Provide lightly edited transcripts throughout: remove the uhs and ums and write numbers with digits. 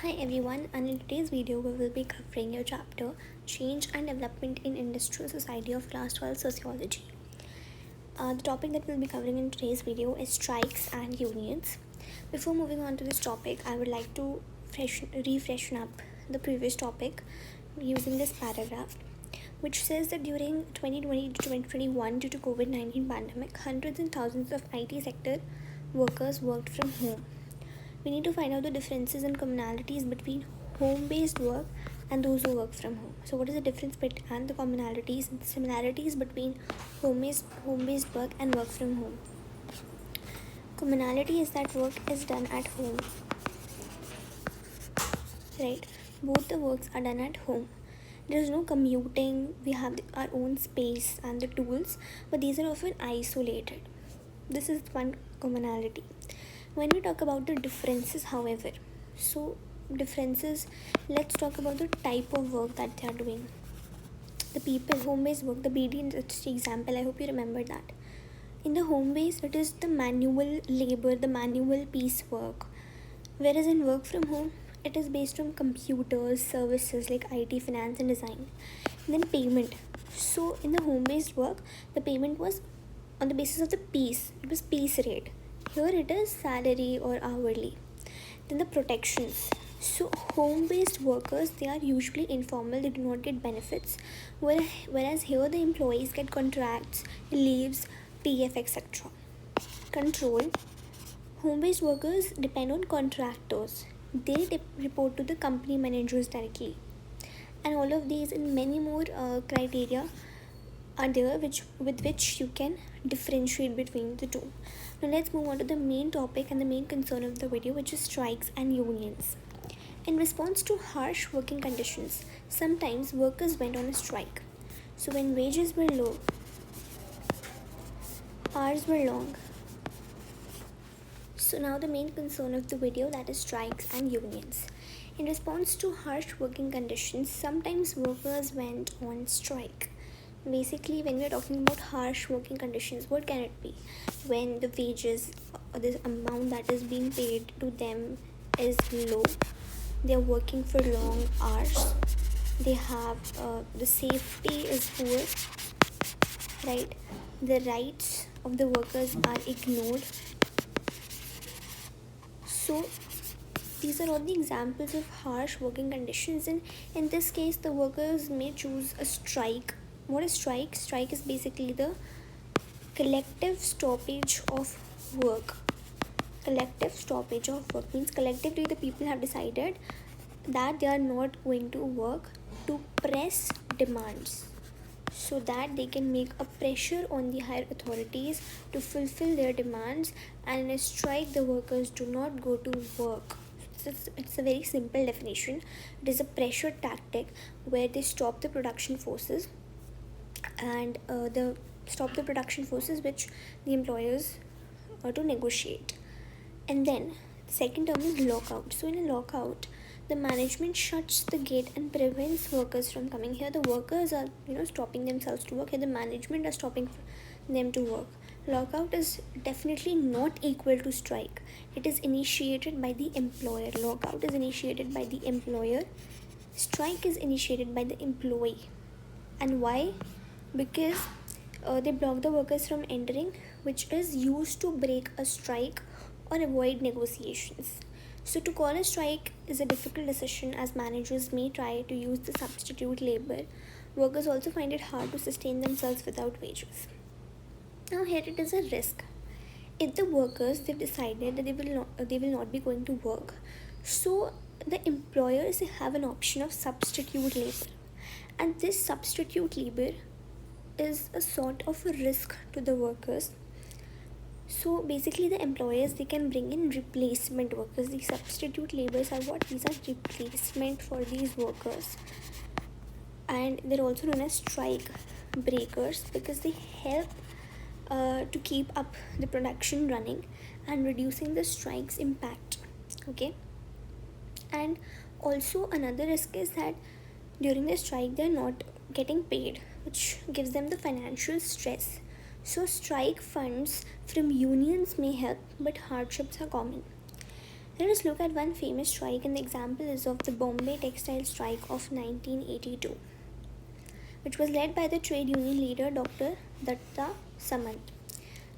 Hi everyone, and in today's video we will be covering your chapter Change and Development in Industrial Society of Class 12 Sociology. The topic that we'll be covering in today's video is strikes and unions. Before moving on to this topic, I would like to refreshen up the previous topic using this paragraph, which says that during 2020 to 2021, due to COVID-19 pandemic, hundreds and thousands of IT sector workers worked from home. We need to find out the differences and commonalities between home-based work and those who work from home. So what is the difference and the commonalities and similarities between home-based work and work from home? Commonality is that work is done at home, right? Both the works are done at home. There is no commuting, we have our own space and the tools, but these are often isolated. This is one commonality. When we talk about the differences, however, let's talk about the type of work that they are doing. The people, home-based work, the BD industry example, I hope you remember that. In the home-based, it is the manual labor, the manual piecework. Whereas in work from home, it is based on computers, services like IT, finance and design. And then payment. So in the home-based work, the payment was on the basis of the piece. It was piece rate. Here it is salary or hourly. Then the protections. So home-based workers, they are usually informal, they do not get benefits. Whereas here the employees get contracts, leaves, PF, etc. Control. Home-based workers depend on contractors. They report to the company managers directly. And all of these and many more criteria are there with which you can differentiate between the two. Now let's move on to the main topic and the main concern of the video, which is strikes and unions. In response to harsh working conditions, sometimes workers went on a strike. So when wages were low, hours were long. So now the main concern of the video, that is strikes and unions. In response to harsh working conditions, sometimes workers went on strike. Basically, when we are talking about harsh working conditions, what can it be? When the wages or the amount that is being paid to them is low, they are working for long hours, they have the safety is poor, right? The rights of the workers are ignored. So these are all the examples of harsh working conditions, and in this case the workers may choose a strike. What is strike? Strike is basically the collective stoppage of work. Collective stoppage of work means collectively the people have decided that they are not going to work to press demands, so that they can make a pressure on the higher authorities to fulfill their demands, and in a strike the workers do not go to work. It's a very simple definition. It is a pressure tactic where they stop the production forces and stop the production forces which the employers are to negotiate. And then the second term is lockout. So in a lockout, the management shuts the gate and prevents workers from coming. Here the workers are stopping themselves to work. Here the management are stopping them to work. Lockout is definitely not equal to strike. It is initiated by the employer. Lockout is initiated by the employer. Strike is initiated by the employee. And why? Because they block the workers from entering, which is used to break a strike or avoid negotiations. So to call a strike is a difficult decision, as managers may try to use the substitute labor. Workers also find it hard to sustain themselves without wages. Now here it is a risk. If the workers, they've decided that they will not be going to work, so the employers have an option of substitute labor, and this substitute labor is a sort of a risk to the workers. So basically the employers, they can bring in replacement workers. These substitute labors are what? These are replacement for these workers, and they're also known as strike breakers because they help to keep up the production running and reducing the strike's impact. Okay, and also another risk is that during the strike they're not getting paid, which gives them the financial stress. So strike funds from unions may help, but hardships are common. Let us look at one famous strike, and the example is of the Bombay Textile Strike of 1982, which was led by the trade union leader Dr. Datta Samant,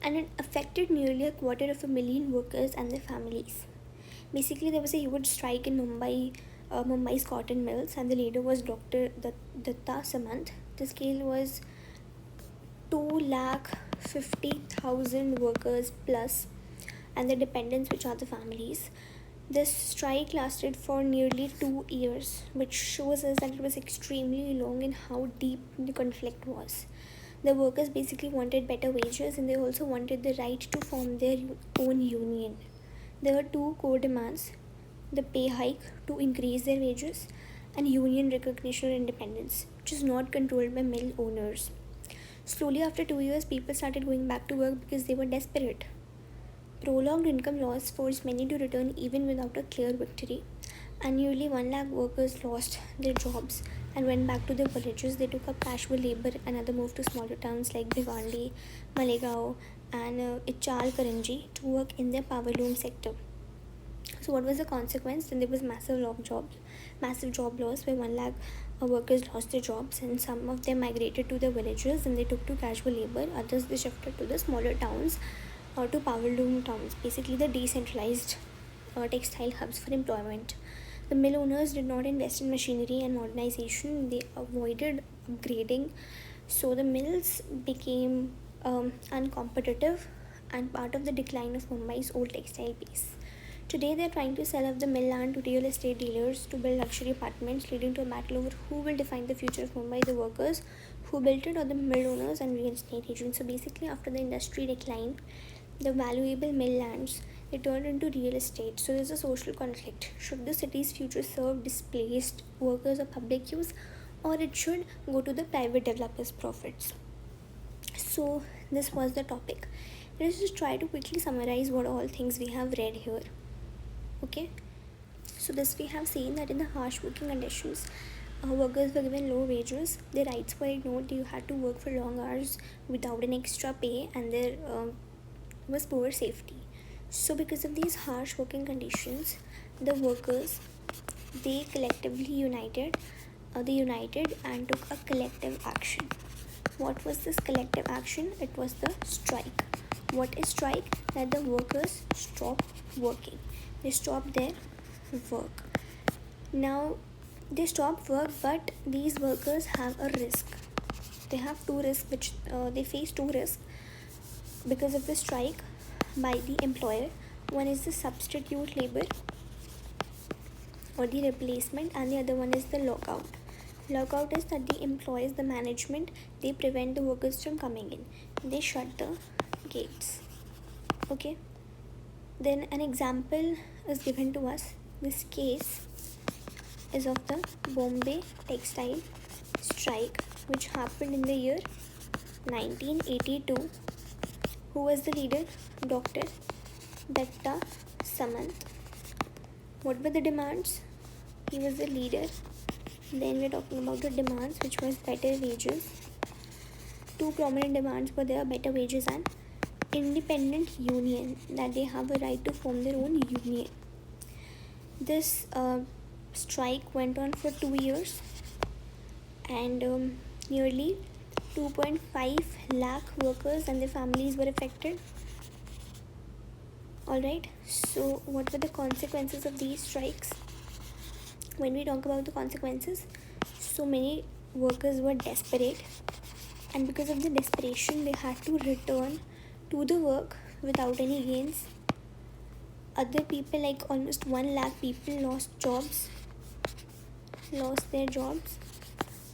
and it affected nearly 250,000 workers and their families. Basically, there was a huge strike in Mumbai's cotton mills, and the leader was Dr. Datta Samant. The scale was 250,000 workers plus, and the dependents, which are the families. This strike lasted for nearly 2 years, which shows us that it was extremely long and how deep the conflict was. The workers basically wanted better wages, and they also wanted the right to form their own union. There were two core demands: the pay hike to increase their wages, and union recognition or independence, which is not controlled by mill owners. Slowly, after 2 years, people started going back to work because they were desperate. Prolonged income loss forced many to return even without a clear victory, and nearly 1 lakh workers lost their jobs and went back to their villages. They took up casual labor and other moved to smaller towns like Bhiwandi, Malegaon, and Ichal Karanji to work in their power loom sector. So, what was the consequence? Then there was massive job loss, where 1 lakh workers lost their jobs, and some of them migrated to the villages and they took to casual labor. Others they shifted to the smaller towns or to power loom towns, basically the decentralized textile hubs for employment. The mill owners did not invest in machinery and modernization, they avoided upgrading, so the mills became uncompetitive and part of the decline of Mumbai's old textile base. Today, they are trying to sell off the mill land to real estate dealers to build luxury apartments, leading to a battle over who will define the future of Mumbai: the workers who built it or the mill owners and real estate agents. So, basically, after the industry declined, the valuable mill lands they turned into real estate. So, there's a social conflict. Should the city's future serve displaced workers or public use, or it should go to the private developers' profits? So, this was the topic. Let us just try to quickly summarize what all things we have read here. Okay, so this we have seen that in the harsh working conditions, workers were given low wages, their rights were ignored, you had to work for long hours without an extra pay, and there was poor safety. So because of these harsh working conditions, the workers they collectively united and took a collective action. What was this collective action? It was the strike. What is strike? That the workers stop working. They stop their work. Now they stop work, but these workers have a risk. They have two risks, which they face two risks because of the strike by the employer. One is the substitute labor or the replacement, and the other one is the lockout. Lockout is that the employees, the management, they prevent the workers from coming in. They shut the gates. Okay. Then an example is given to us. This case is of the Bombay Textile Strike, which happened in the year 1982. Who was the leader? Dr. Datta Samant. What were the demands? He was the leader. Then we're talking about the demands, which was better wages. Two prominent demands were there: better wages and independent union, that they have a right to form their own union. This strike went on for 2 years, and nearly 2.5 lakh workers and their families were affected. Alright, so what were the consequences of these strikes? When we talk about the consequences, so many workers were desperate, and because of the desperation, they had to return to the work without any gains. Other people, like almost 1 lakh people, lost their jobs.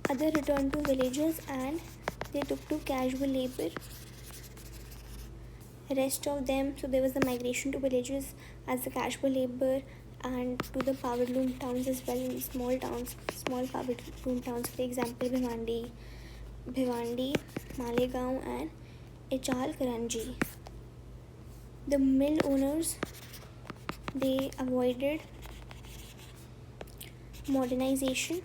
Other returned to villages and they took to casual labor. Rest of them, so there was the migration to villages as the casual labor, and to the power loom towns as well, in small power loom towns, for example Bhiwandi, Malegaon, and Ichal Karanji. The mill owners, they avoided modernization,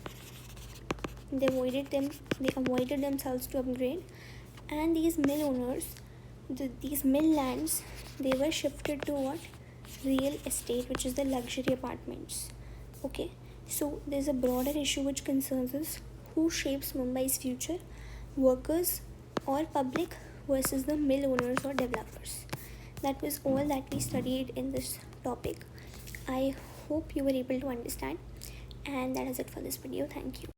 they avoided themselves to upgrade, and these mill owners, these mill lands, they were shifted to what? real estate, which is the luxury apartments. Okay, so there's a broader issue which concerns us: who shapes Mumbai's future, workers or public versus the mill owners or developers. That was all that we studied in this topic. I hope you were able to understand, and that is it for this video. Thank you.